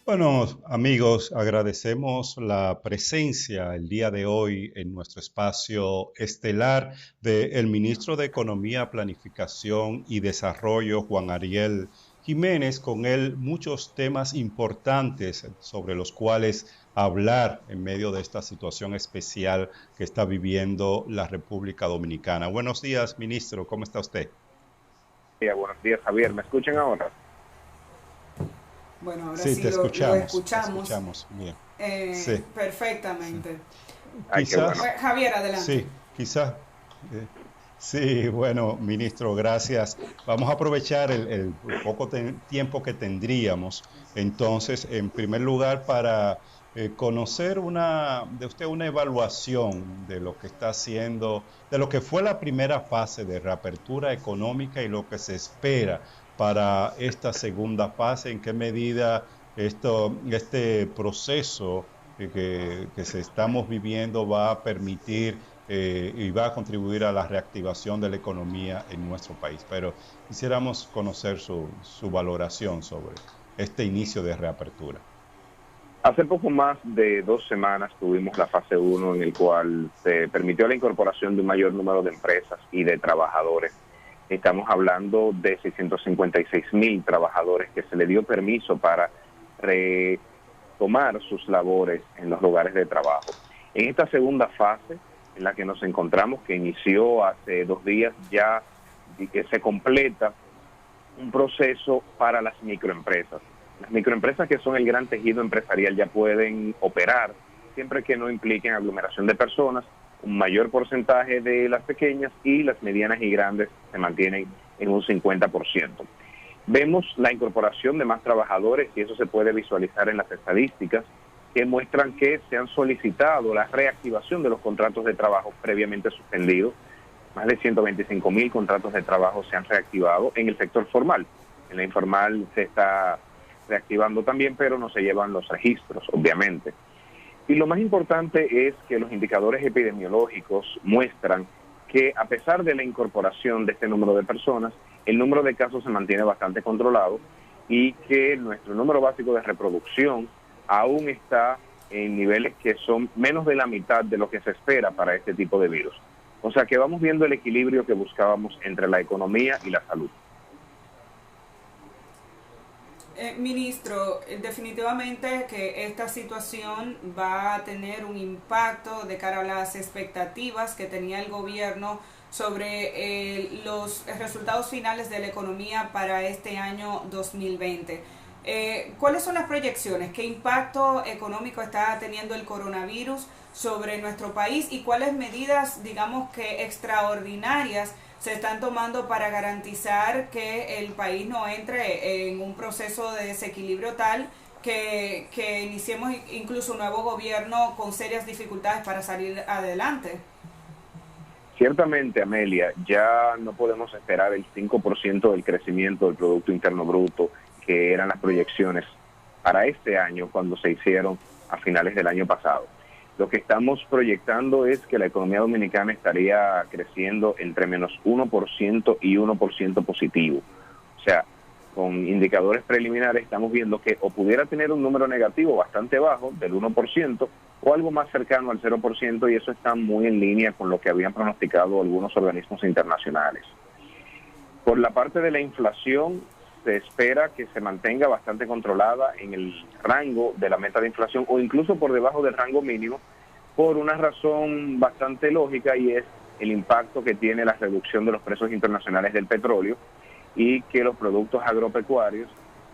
Bueno, amigos, agradecemos la presencia el día de hoy en nuestro espacio estelar del ministro de Economía, Planificación y Desarrollo, Juan Ariel Jiménez, con él muchos temas importantes sobre los cuales hablar en medio de esta situación especial que está viviendo la República Dominicana. Buenos días, ministro, ¿cómo está usted? Buenos días, Javier. ¿Me escuchan ahora? Bueno, ahora Sí, sí lo te escuchamos escuchamos bien. Sí, sí. perfectamente. Ay, qué bueno. Quizás, Javier, adelante. sí, quizás, eh, sí, bueno, ministro, gracias. Vamos a aprovechar el poco tiempo que tendríamos. Entonces, en primer lugar, para conocer de usted una evaluación de lo que está haciendo, de lo que fue la primera fase de reapertura económica y lo que se espera para esta segunda fase, en qué medida este proceso que se estamos viviendo va a permitir y va a contribuir a la reactivación de la economía en nuestro país. Pero quisiéramos conocer su valoración sobre este inicio de reapertura. Hace poco más de 2 semanas tuvimos la fase uno en el cual se permitió la incorporación de un mayor número de empresas y de trabajadores. Estamos hablando de 656,000 trabajadores que se le dio permiso para retomar sus labores en los lugares de trabajo. En esta segunda fase en la que nos encontramos, que inició hace 2 días, ya que se completa un proceso para las microempresas. Las microempresas, que son el gran tejido empresarial, ya pueden operar siempre que no impliquen aglomeración de personas. Un mayor porcentaje de las pequeñas y las medianas y grandes se mantienen en un 50%. Vemos la incorporación de más trabajadores y eso se puede visualizar en las estadísticas que muestran que se han solicitado la reactivación de los contratos de trabajo previamente suspendidos. Más de 125,000 contratos de trabajo se han reactivado en el sector formal. En la informal se está reactivando también, pero no se llevan los registros, obviamente. Y lo más importante es que los indicadores epidemiológicos muestran que a pesar de la incorporación de este número de personas, el número de casos se mantiene bastante controlado y que nuestro número básico de reproducción aún está en niveles que son menos de la mitad de lo que se espera para este tipo de virus. O sea que vamos viendo el equilibrio que buscábamos entre la economía y la salud. Ministro, definitivamente que esta situación va a tener un impacto de cara a las expectativas que tenía el gobierno sobre los resultados finales de la economía para este año 2020. ¿Cuáles son las proyecciones? ¿Qué impacto económico está teniendo el coronavirus sobre nuestro país y cuáles medidas, digamos que extraordinarias, se están tomando para garantizar que el país no entre en un proceso de desequilibrio tal que iniciemos incluso un nuevo gobierno con serias dificultades para salir adelante? Ciertamente, Amelia, ya no podemos esperar el 5% del crecimiento del Producto Interno Bruto, que eran las proyecciones para este año cuando se hicieron a finales del año pasado. Lo que estamos proyectando es que la economía dominicana estaría creciendo entre -1% y 1% positivo. O sea, con indicadores preliminares estamos viendo que o pudiera tener un número negativo bastante bajo, del 1%, o algo más cercano al 0%, y eso está muy en línea con lo que habían pronosticado algunos organismos internacionales. Por la parte de la inflación, se espera que se mantenga bastante controlada en el rango de la meta de inflación o incluso por debajo del rango mínimo, por una razón bastante lógica, y es el impacto que tiene la reducción de los precios internacionales del petróleo y que los productos agropecuarios,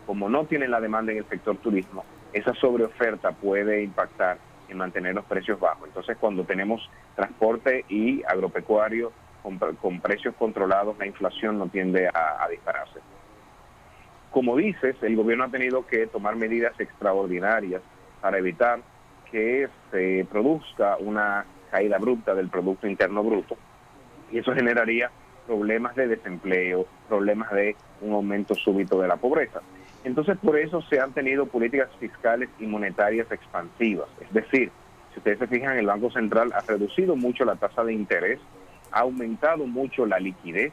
como no tienen la demanda en el sector turismo, esa sobreoferta puede impactar en mantener los precios bajos. Entonces, cuando tenemos transporte y agropecuario con precios controlados, la inflación no tiende a dispararse. Como dices, el gobierno ha tenido que tomar medidas extraordinarias para evitar que se produzca una caída abrupta del Producto Interno Bruto, y eso generaría problemas de desempleo, problemas de un aumento súbito de la pobreza. Entonces, por eso se han tenido políticas fiscales y monetarias expansivas. Es decir, si ustedes se fijan, el Banco Central ha reducido mucho la tasa de interés, ha aumentado mucho la liquidez,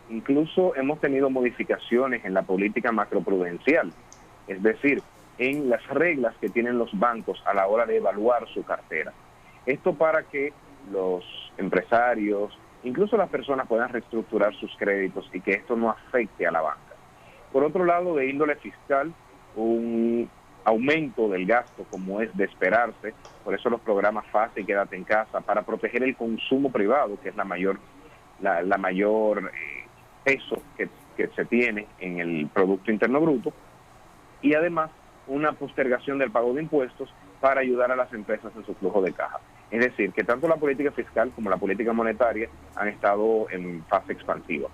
incluso hemos tenido modificaciones en la política macroprudencial. Es decir, en las reglas que tienen los bancos a la hora de evaluar su cartera. Esto para que los empresarios, incluso las personas, puedan reestructurar sus créditos y que esto no afecte a la banca. Por otro lado, de índole fiscal, un aumento del gasto, como es de esperarse, por eso los programas FASE y Quédate en Casa, para proteger el consumo privado, que es la mayor peso que se tiene en el Producto Interno Bruto, y además una postergación del pago de impuestos para ayudar a las empresas en su flujo de caja. Es decir, que tanto la política fiscal como la política monetaria han estado en fase expansiva.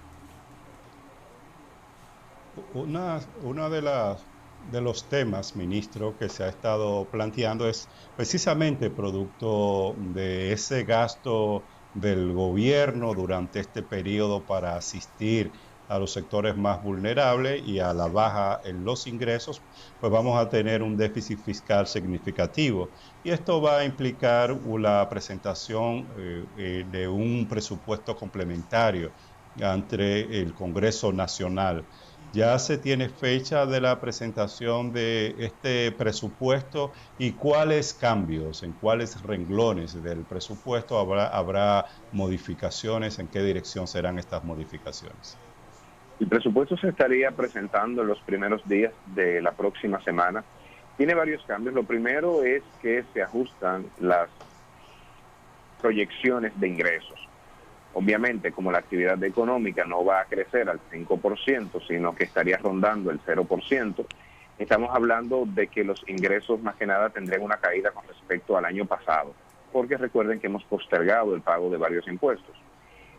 Una de los temas, ministro, que se ha estado planteando es precisamente producto de ese gasto del gobierno durante este periodo para asistir a los sectores más vulnerables y a la baja en los ingresos, pues vamos a tener un déficit fiscal significativo. Y esto va a implicar la presentación de un presupuesto complementario ante el Congreso Nacional. ¿Ya se tiene fecha de la presentación de este presupuesto y cuáles cambios, en cuáles renglones del presupuesto habrá modificaciones? ¿En qué dirección serán estas modificaciones? El presupuesto se estaría presentando en los primeros días de la próxima semana. Tiene varios cambios. Lo primero es que se ajustan las proyecciones de ingresos. Obviamente, como la actividad económica no va a crecer al 5%, sino que estaría rondando el 0%, estamos hablando de que los ingresos más que nada tendrían una caída con respecto al año pasado, porque recuerden que hemos postergado el pago de varios impuestos.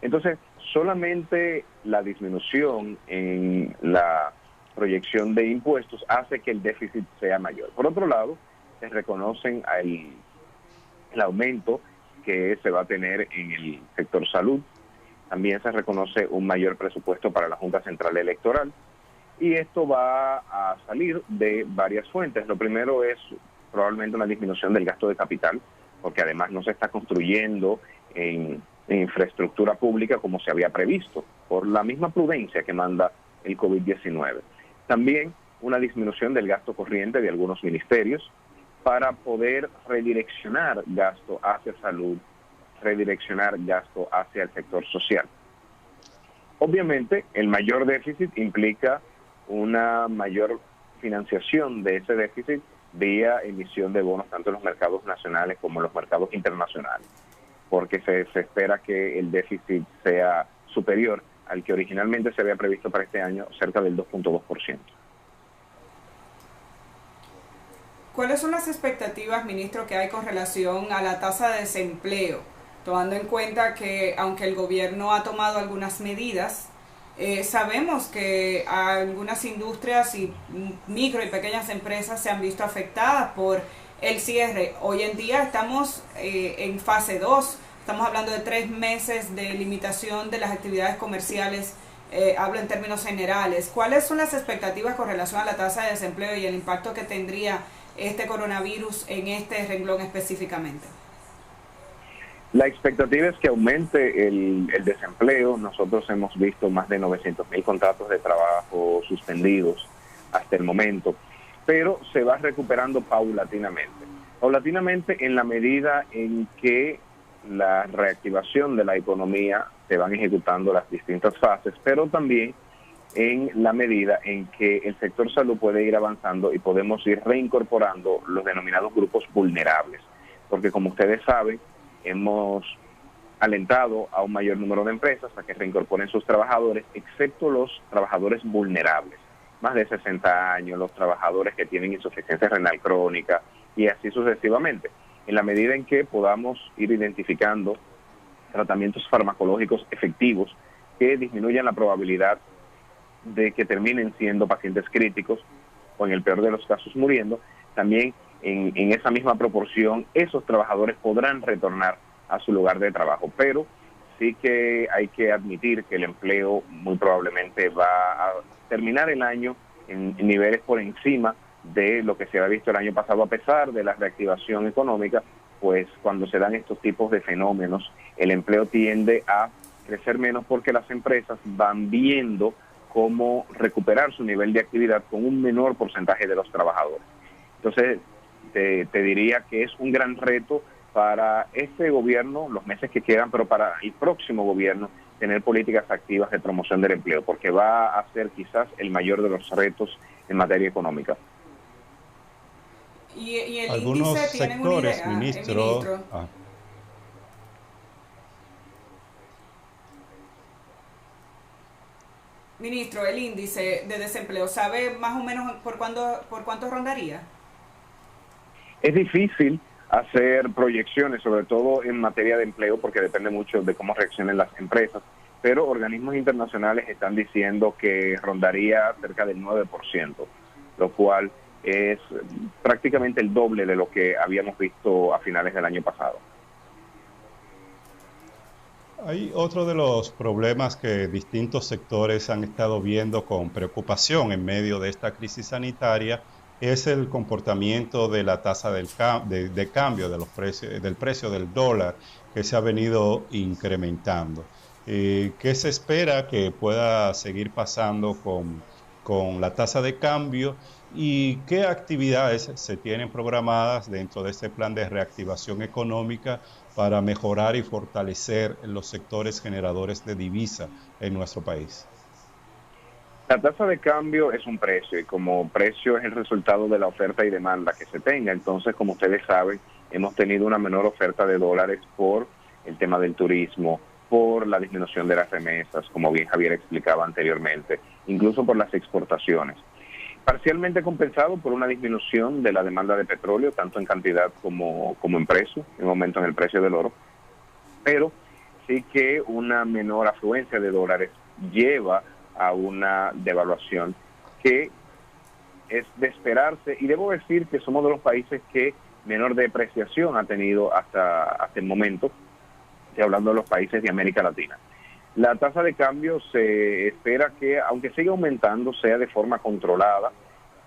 Entonces, solamente la disminución en la proyección de impuestos hace que el déficit sea mayor. Por otro lado, se reconocen el aumento que se va a tener en el sector salud. También se reconoce un mayor presupuesto para la Junta Central Electoral. Y esto va a salir de varias fuentes. Lo primero es probablemente una disminución del gasto de capital, porque además no se está construyendo en infraestructura pública como se había previsto, por la misma prudencia que manda el COVID-19. También una disminución del gasto corriente de algunos ministerios para poder redireccionar gasto hacia salud, redireccionar gasto hacia el sector social. Obviamente, el mayor déficit implica una mayor financiación de ese déficit vía emisión de bonos tanto en los mercados nacionales como en los mercados internacionales, porque se espera que el déficit sea superior al que originalmente se había previsto para este año, cerca del 2.2%. ¿Cuáles son las expectativas, ministro, que hay con relación a la tasa de desempleo? Tomando en cuenta que, aunque el gobierno ha tomado algunas medidas, sabemos que algunas industrias y micro y pequeñas empresas se han visto afectadas por el cierre. Hoy en día estamos en fase 2, estamos hablando de 3 meses de limitación de las actividades comerciales, hablo en términos generales. ¿Cuáles son las expectativas con relación a la tasa de desempleo y el impacto que tendría este coronavirus en este renglón específicamente? La expectativa es que aumente el desempleo. Nosotros hemos visto más de 900,000 contratos de trabajo suspendidos hasta el momento, pero se va recuperando paulatinamente. Paulatinamente en la medida en que la reactivación de la economía se van ejecutando las distintas fases, pero también en la medida en que el sector salud puede ir avanzando y podemos ir reincorporando los denominados grupos vulnerables. Porque como ustedes saben, hemos alentado a un mayor número de empresas a que reincorporen sus trabajadores, excepto los trabajadores vulnerables, más de 60 años, los trabajadores que tienen insuficiencia renal crónica y así sucesivamente. En la medida en que podamos ir identificando tratamientos farmacológicos efectivos que disminuyan la probabilidad de que terminen siendo pacientes críticos o en el peor de los casos muriendo, también en esa misma proporción esos trabajadores podrán retornar a su lugar de trabajo. Pero sí que hay que admitir que el empleo muy probablemente va a terminar el año en niveles por encima de lo que se había visto el año pasado, a pesar de la reactivación económica. Pues cuando se dan estos tipos de fenómenos, el empleo tiende a crecer menos porque las empresas van viendo cómo recuperar su nivel de actividad con un menor porcentaje de los trabajadores. Entonces, te diría que es un gran reto para este gobierno, los meses que quedan, pero para el próximo gobierno, tener políticas activas de promoción del empleo, porque va a ser quizás el mayor de los retos en materia económica. ¿Y el Algunos índice tienen una sectores, idea, ministro. ministro? Ministro, el índice de desempleo, ¿sabe más o menos por cuánto rondaría? Es difícil hacer proyecciones, sobre todo en materia de empleo, porque depende mucho de cómo reaccionen las empresas, pero organismos internacionales están diciendo que rondaría cerca del 9%, lo cual es prácticamente el doble de lo que habíamos visto a finales del año pasado. Hay otro de los problemas que distintos sectores han estado viendo con preocupación en medio de esta crisis sanitaria, es el comportamiento de la tasa de cambio de los del precio del dólar, que se ha venido incrementando. ¿Qué se espera que pueda seguir pasando con la tasa de cambio y qué actividades se tienen programadas dentro de este plan de reactivación económica para mejorar y fortalecer los sectores generadores de divisa en nuestro país? La tasa de cambio es un precio y como precio es el resultado de la oferta y demanda que se tenga. Entonces, como ustedes saben, hemos tenido una menor oferta de dólares por el tema del turismo, por la disminución de las remesas, como bien Javier explicaba anteriormente, incluso por las exportaciones. Parcialmente compensado por una disminución de la demanda de petróleo, tanto en cantidad como en precio, en aumento en el precio del oro, pero sí que una menor afluencia de dólares lleva a una devaluación que es de esperarse, y debo decir que somos de los países que menor depreciación ha tenido hasta el momento, estoy hablando de los países de América Latina. La tasa de cambio se espera que, aunque siga aumentando, sea de forma controlada,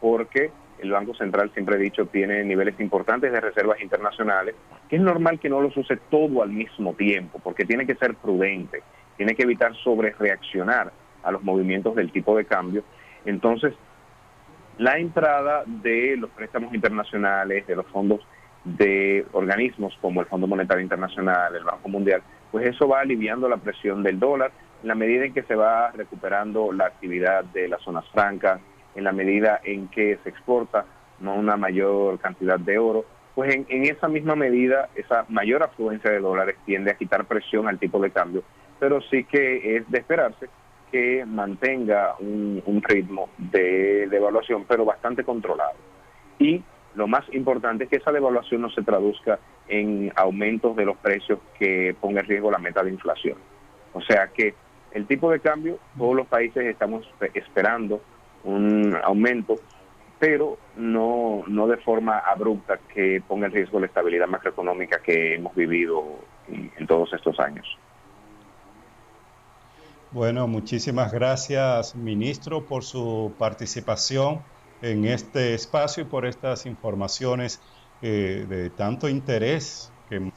porque el Banco Central, siempre he dicho, tiene niveles importantes de reservas internacionales, que es normal que no los use todo al mismo tiempo, porque tiene que ser prudente, tiene que evitar sobrereaccionar a los movimientos del tipo de cambio. Entonces, la entrada de los préstamos internacionales, de los fondos de organismos como el Fondo Monetario Internacional, el Banco Mundial, pues eso va aliviando la presión del dólar en la medida en que se va recuperando la actividad de las zonas francas, en la medida en que se exporta una mayor cantidad de oro, pues en esa misma medida, esa mayor afluencia de dólares tiende a quitar presión al tipo de cambio, pero sí que es de esperarse que mantenga un ritmo de devaluación, pero bastante controlado. Y lo más importante es que esa devaluación no se traduzca en aumentos de los precios que ponga en riesgo la meta de inflación. O sea que el tipo de cambio, todos los países estamos esperando un aumento, pero no de forma abrupta que ponga en riesgo la estabilidad macroeconómica que hemos vivido en todos estos años. Bueno, muchísimas gracias, ministro, por su participación en este espacio y por estas informaciones de tanto interés que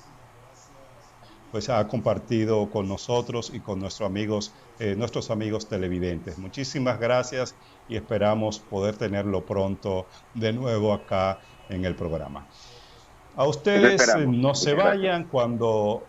pues ha compartido con nosotros y con nuestros amigos televidentes. Muchísimas gracias y esperamos poder tenerlo pronto de nuevo acá en el programa. A ustedes no se vayan cuando...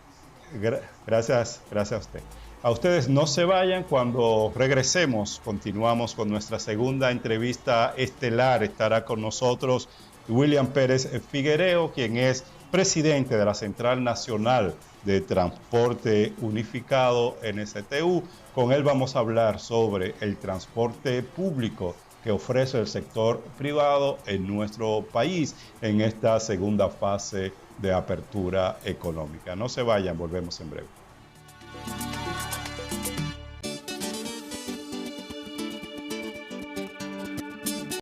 Gracias a usted. A ustedes no se vayan, cuando regresemos continuamos con nuestra segunda entrevista estelar. Estará con nosotros William Pérez Figuereo, quien es presidente de la Central Nacional de Transporte Unificado, NSTU. Con él vamos a hablar sobre el transporte público que ofrece el sector privado en nuestro país en esta segunda fase de apertura económica. No se vayan, volvemos en breve.